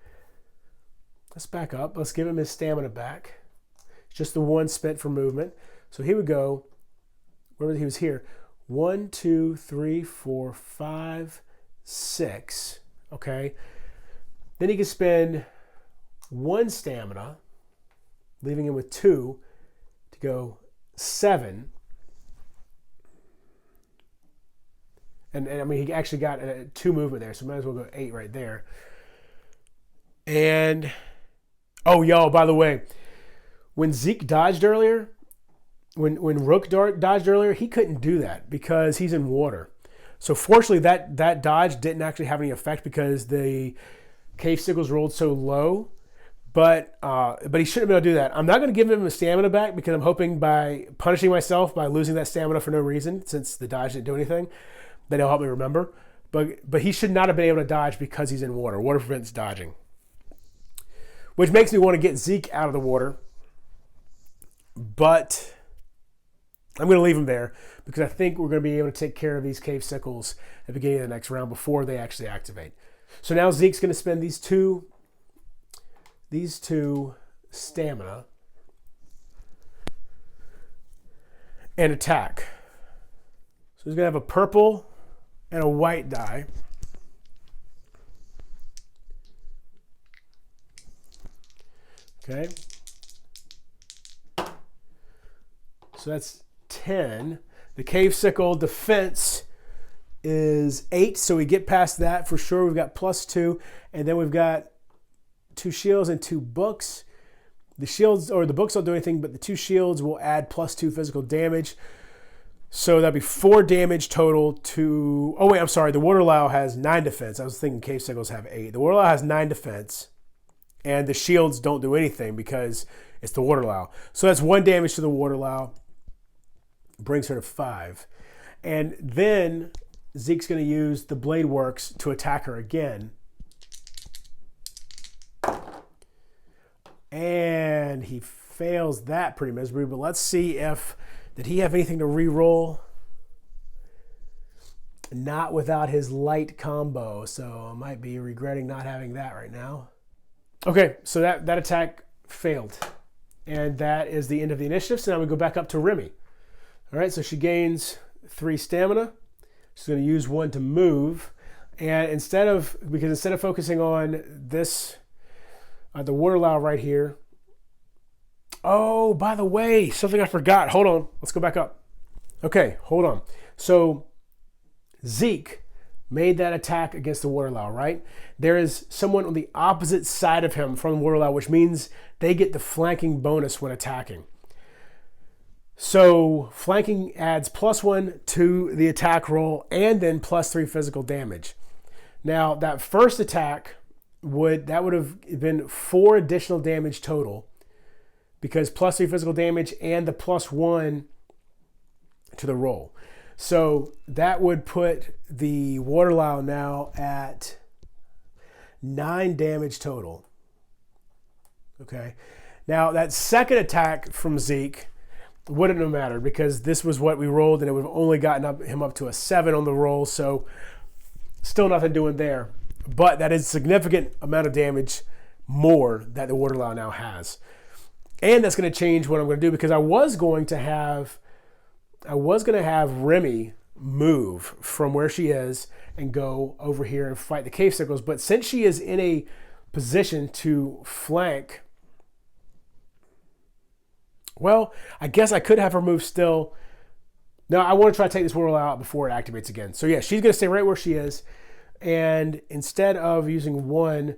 A: Let's back up. Let's give him his stamina back. It's just the 1 spent for movement. So he would go, wherever he was here, 1, 2, 3, 4, 5, 6. Okay. Then he can spend 1 stamina, leaving him with 2 to go 7. And I mean, he actually got 2 movement there, so might as well go 8 right there. And, oh, yo, by the way, when Zeke dodged earlier, when Rook dodged earlier, he couldn't do that because he's in water. So fortunately, that dodge didn't actually have any effect because the cave sickles rolled so low. But he shouldn't have been able to do that. I'm not going to give him a stamina back because I'm hoping by punishing myself by losing that stamina for no reason, since the dodge didn't do anything, that it'll help me remember. But he should not have been able to dodge because he's in water. Water prevents dodging. Which makes me want to get Zeke out of the water. But I'm going to leave him there because I think we're going to be able to take care of these cave sickles at the beginning of the next round before they actually activate. So now Zeke's going to spend these two stamina and attack. So he's going to have a purple and a white die. Okay. So that's 10. The cave sickle defense is 8, so we get past that for sure. We've got +2, and then we've got 2 shields and 2 books. The shields or the books don't do anything, but the 2 shields will add +2 physical damage. So that'd be 4 damage total to... Oh, wait, I'm sorry. The Waterlow has 9 defense. I was thinking cave sickles have 8. The Waterlow has 9 defense, and the shields don't do anything because it's the Waterlow. So that's 1 damage to the Waterlow. Brings her to 5. And then Zeke's going to use the Blade Works to attack her again. And he fails that pretty miserably. But let's see if... Did he have anything to re-roll? Not without his light combo. So I might be regretting not having that right now. Okay, so that attack failed. And that is the end of the initiative. So now we go back up to Remy. All right, so she gains 3 stamina. She's going to use 1 to move. And instead of focusing on this, the Waterlow right here. Oh, by the way, something I forgot. Hold on. Let's go back up. Okay, hold on. So Zeke made that attack against the Waterlow, right? There is someone on the opposite side of him from the Waterlow, which means they get the flanking bonus when attacking. So flanking adds +1 to the attack roll and then +3 physical damage. Now that first attack would have been 4 additional damage total because +3 physical damage and the +1 to the roll. So that would put the Waterlow now at 9 damage total. Okay. Now that second attack from Zeke wouldn't have mattered because this was what we rolled and it would have only gotten him up to a 7 on the roll. So still nothing doing there. But that is a significant amount of damage more that the Waterlow now has. And that's going to change what I'm going to do because I was going to have Remy move from where she is and go over here and fight the cave sickles. But since she is in a position to flank, well, I guess I could have her move still. No, I want to try to take this Waterlow out before it activates again. So yeah, she's going to stay right where she is. And instead of using 1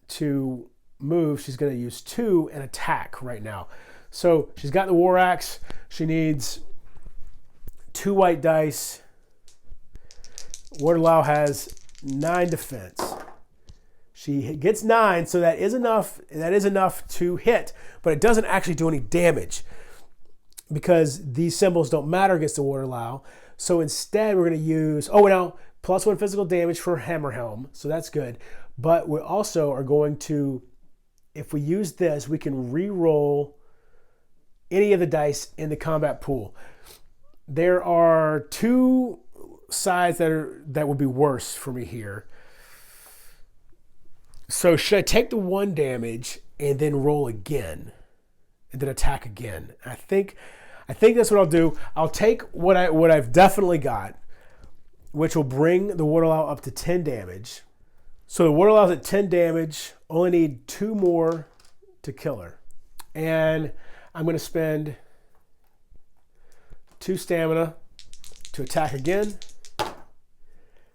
A: to move, she's going to use 2 and attack right now. So she's got the War Axe. She needs 2 white dice. Waterlow has 9 defense. She gets 9, so that is enough. That is enough to hit, but it doesn't actually do any damage because these symbols don't matter against the Waterlow. So instead, we're going to use, now +1 physical damage for Hammer Helm, so that's good. But we also are going to, if we use this, we can re-roll any of the dice in the combat pool. There are 2 sides that would be worse for me here. So should I take the 1 damage and then roll again and then attack again? I think that's what I'll do. I'll take what I've definitely got, which will bring the Waterlow up to 10 damage. So the Waterlow's at 10 damage, only need 2 more to kill her. And I'm going to spend 2 stamina to attack again.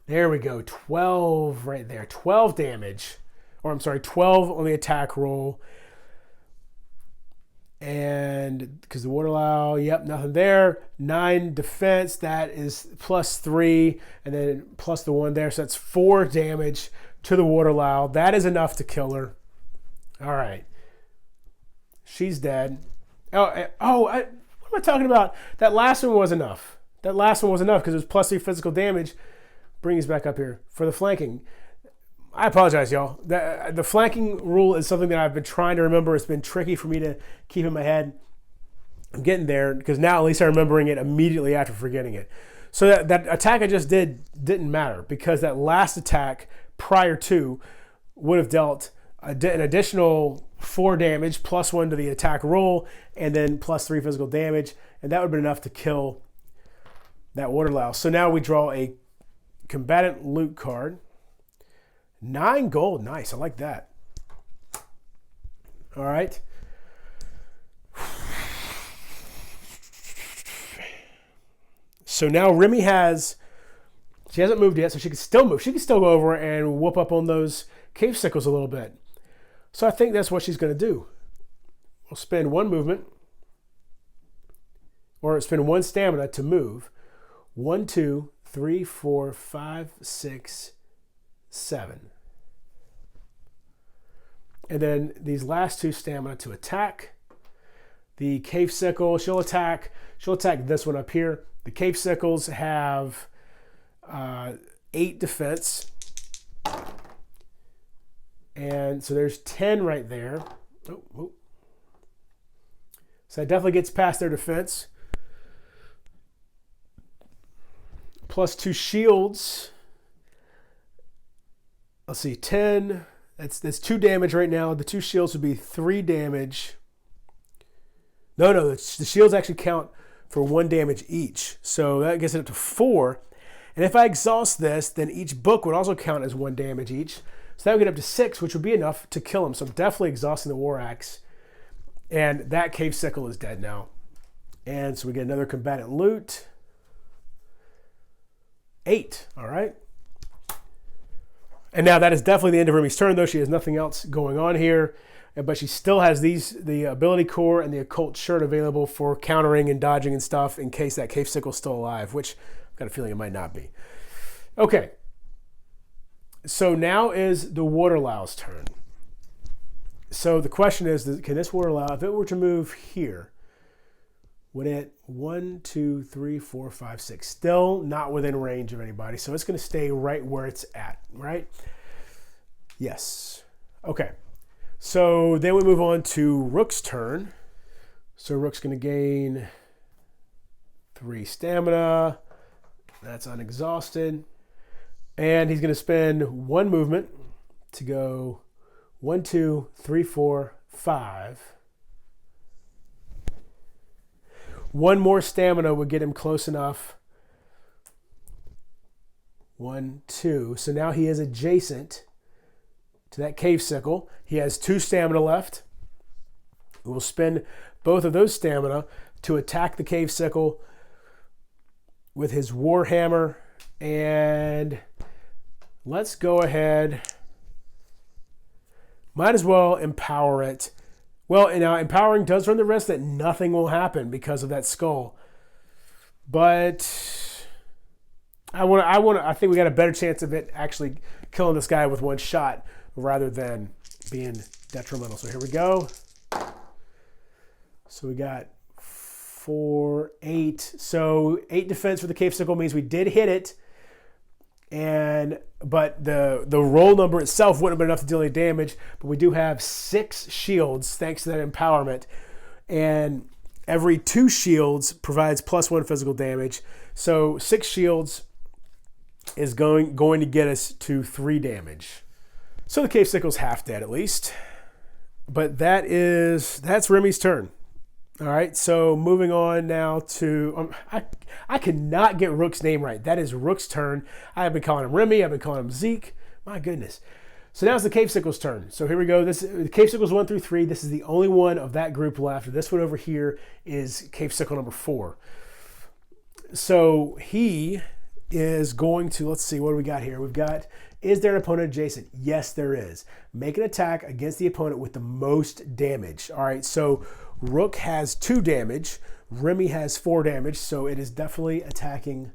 A: There we go, 12 right there, 12 damage. Or I'm sorry, 12 on the attack roll. And because the Waterlow, yep, nothing there. 9 defense, that is +3, and then plus the 1 there. So that's 4 damage to the Waterlow. That is enough to kill her. All right. She's dead. What am I talking about? That last one was enough. That last one was enough because it was +3 physical damage. Bring us back up here for the flanking. I apologize, y'all. The flanking rule is something that I've been trying to remember. It's been tricky for me to keep in my head. I'm getting there because now at least I'm remembering it immediately after forgetting it. So that attack I just did didn't matter because that last attack prior to would have dealt an additional 4 damage +1 to the attack roll and then +3 physical damage, and that would have been enough to kill that Waterlow. So now we draw a combatant loot card. 9 gold, nice, I like that. All right. So now Remy she hasn't moved yet, so she can still move. She can still go over and whoop up on those cave sickles a little bit. So I think that's what she's going to do. We'll spend 1 movement, or spend 1 stamina to move. 1, 2, 3, 4, 5, 6, 7. And then these last 2 stamina to attack. The cave sickle, she'll attack this one up here. The cave sickles have 8 defense. And so there's 10 right there. Oh. So that definitely gets past their defense. +2 shields. Let's see, 10. That's 2 damage right now. The 2 shields would be 3 damage. No, the shields actually count for 1 damage each. So that gets it up to 4. And if I exhaust this, then each book would also count as 1 damage each. So that would get up to 6, which would be enough to kill him. So I'm definitely exhausting the War Axe. And that cave sickle is dead now. And so we get another combatant loot. 8, all right. And now that is definitely the end of Remy's turn, though. She has nothing else going on here. But she still has the ability core and the occult shirt available for countering and dodging and stuff in case that cave sickle's still alive, which I've got a feeling it might not be. Okay. So now is the Waterlow's turn. So the question is, can this Waterlow, if it were to move here, would it 1, 2, 3, 4, 5, 6, still not within range of anybody. So it's going to stay right where it's at, right? Yes. Okay. So then we move on to Rook's turn. So Rook's going to gain 3 stamina. That's unexhausted. And he's going to spend 1 movement to go 1, 2, 3, 4, 5. 1 more stamina would get him close enough. 1, 2. So now he is adjacent to that cave sickle. He has 2 stamina left. We will spend both of those stamina to attack the cave sickle with his warhammer. And let's go ahead. Might as well empower it. Well, and now empowering does run the risk that nothing will happen because of that skull. But I think we got a better chance of it actually killing this guy with 1 shot rather than being detrimental. So here we go. So we got 4, 8. So 8 defense for the Cave Sickle means we did hit it. But the roll number itself wouldn't have been enough to deal any damage. But we do have 6 shields thanks to that empowerment. And every 2 shields provides +1 physical damage. So 6 shields is going to get us to 3 damage. So the Cave Sickle's half dead at least. But that's Remy's turn. All right, so moving on now to, I cannot get Rook's name right. That is Rook's turn. I have been calling him Remy. I've been calling him Zeke. My goodness. So now it's the Cave Sickle's turn. So here we go. The Cave Sickle's 1 through 3. This is the only one of that group left. This one over here is Cave Sickle number 4. So he is going to, let's see, what do we got here? We've got, is there an opponent adjacent? Yes, there is. Make an attack against the opponent with the most damage. All right, so Rook has 2 damage. Remy has 4 damage, so it is definitely attacking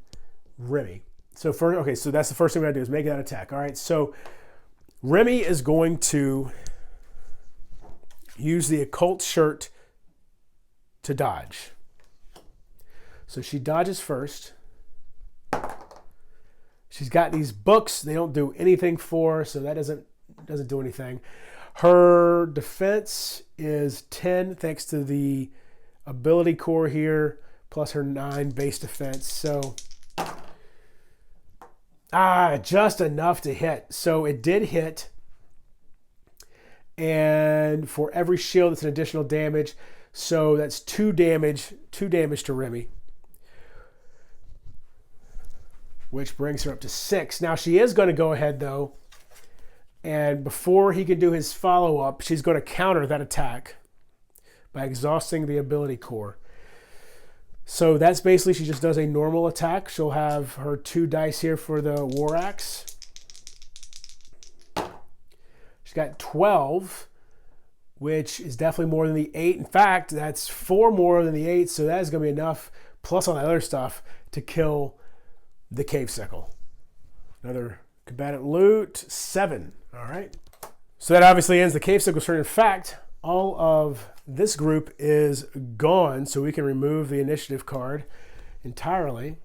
A: Remy. So so that's the first thing we gotta do is make that attack. All right, so Remy is going to use the occult shirt to dodge. So she dodges first. She's got these books. They don't do anything for her, so that doesn't do anything. Her defense is 10 thanks to the ability core here, plus her 9 base defense. So, just enough to hit. So it did hit. And for every shield, it's an additional damage. So that's 2 damage to Remy, which brings her up to 6. Now she is going to go ahead though, and before he can do his follow-up, she's going to counter that attack by exhausting the ability core. So that's basically, she just does a normal attack. She'll have her 2 dice here for the War Axe. She's got 12, which is definitely more than the 8. In fact, that's 4 more than the 8, so that is going to be enough, plus all that other stuff, to kill the Cave Sickle. Another combatant loot, 7. All right. So that obviously ends the Cave Sickle's turn. In fact, all of this group is gone, so we can remove the initiative card entirely.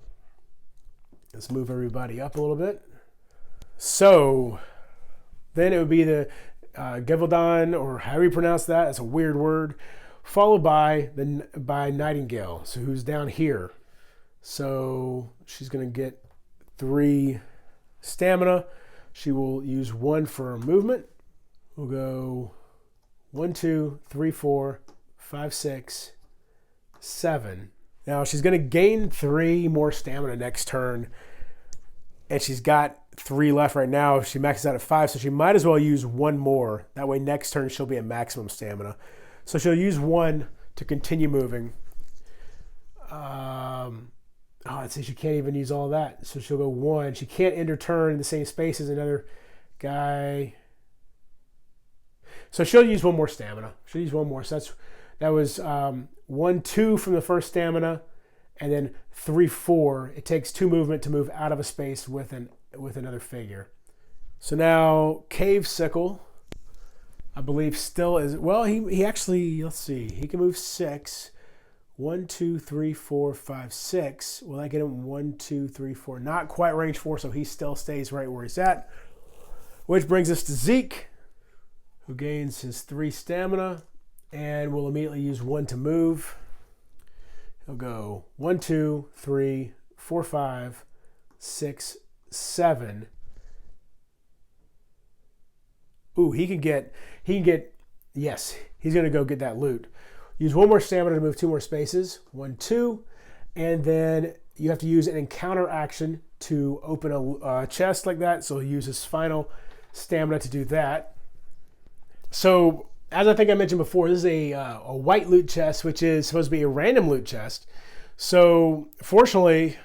A: Let's move everybody up a little bit. So then it would be the Gevaldon, or however you pronounce that. It's a weird word. Followed by Nightingale, so who's down here. So she's going to get 3 stamina. She will use 1 for movement. We'll go 1, 2, 3, 4, 5, 6, 7. Now she's going to gain 3 more stamina next turn. And she's got 3 left right now. She maxes out at 5, so she might as well use 1 more. That way next turn she'll be at maximum stamina. So she'll use 1 to continue moving. Let's see, she can't even use all that. So she'll go 1. She can't end her turn in the same space as another guy. So she'll use 1 more stamina. She'll use 1 more. So that was 1, 2 from the first stamina, and then 3, 4. It takes 2 movement to move out of a space with another figure. So now Cave Sickle, I believe, still is, well, he actually, let's see, he can move 6. 1, 2, 3, 4, 5, 6. Will that get him 1, 2, 3, 4? Not quite range 4, so he still stays right where he's at. Which brings us to Zeke, who gains his 3 stamina and will immediately use 1 to move. He'll go 1, 2, 3, 4, 5, 6, 7. Ooh, he can get, yes, he's going to go get that loot. Use 1 more stamina to move 2 more spaces. 1, 2. And then you have to use an encounter action to open a chest like that. So he'll use his final stamina to do that. So, as I think I mentioned before, this is a white loot chest, which is supposed to be a random loot chest. So, fortunately,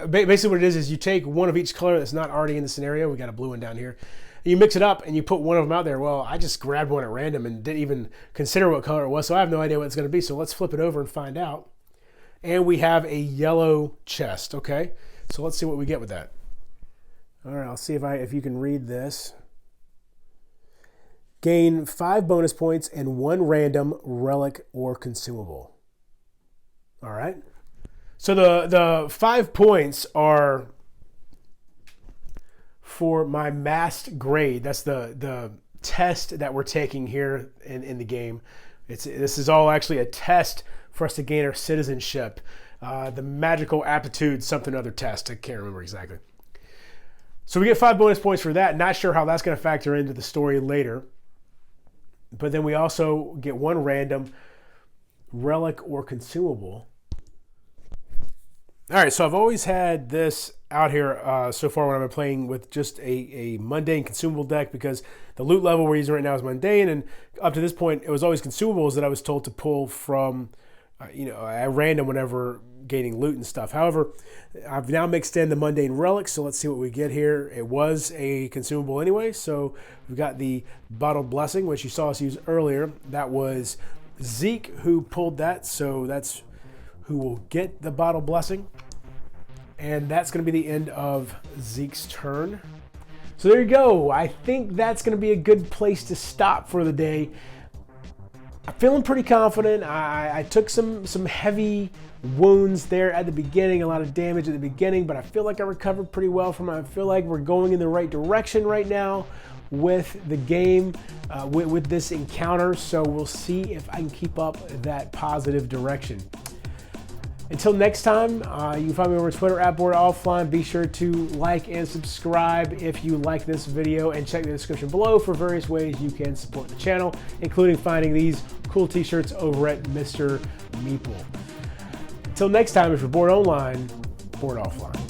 A: basically what it is you take 1 of each color that's not already in the scenario. We got a blue one down here. You mix it up and you put 1 of them out there. Well, I just grabbed 1 at random and didn't even consider what color it was, so I have no idea what it's going to be. So let's flip it over and find out. And we have a yellow chest, okay? So let's see what we get with that. All right, I'll see if you can read this. Gain 5 bonus points and 1 random relic or consumable. All right. So the 5 points are for my MAST grade. That's the test that we're taking here in the game. This is all actually a test for us to gain our citizenship. The magical aptitude something other test. I can't remember exactly. So we get 5 bonus points for that. Not sure how that's going to factor into the story later. But then we also get 1 random relic or consumable. All right, so I've always had this out here so far when I've been playing with just a mundane consumable deck, because the loot level we're using right now is mundane, and up to this point it was always consumables that I was told to pull from at random whenever gaining loot and stuff. However, I've now mixed in the mundane relics, so let's see what we get here. It was a consumable anyway, so we've got the Bottled Blessing, which you saw us use earlier. That was Zeke who pulled that, so that's who will get the Bottled Blessing. And that's going to be the end of Zeke's turn. So there you go. I think that's going to be a good place to stop for the day. I'm feeling pretty confident. I took some heavy wounds there at the beginning, a lot of damage at the beginning, but I feel like I recovered pretty well from it. I feel like we're going in the right direction right now with the game, with this encounter. So we'll see if I can keep up that positive direction. Until next time, you can find me over Twitter at boredonlineboardoffline. Be sure to like and subscribe if you like this video, and check the description below for various ways you can support the channel, including finding these cool t-shirts over at Mr. Meeple. Until next time, if you're bored online, bored offline.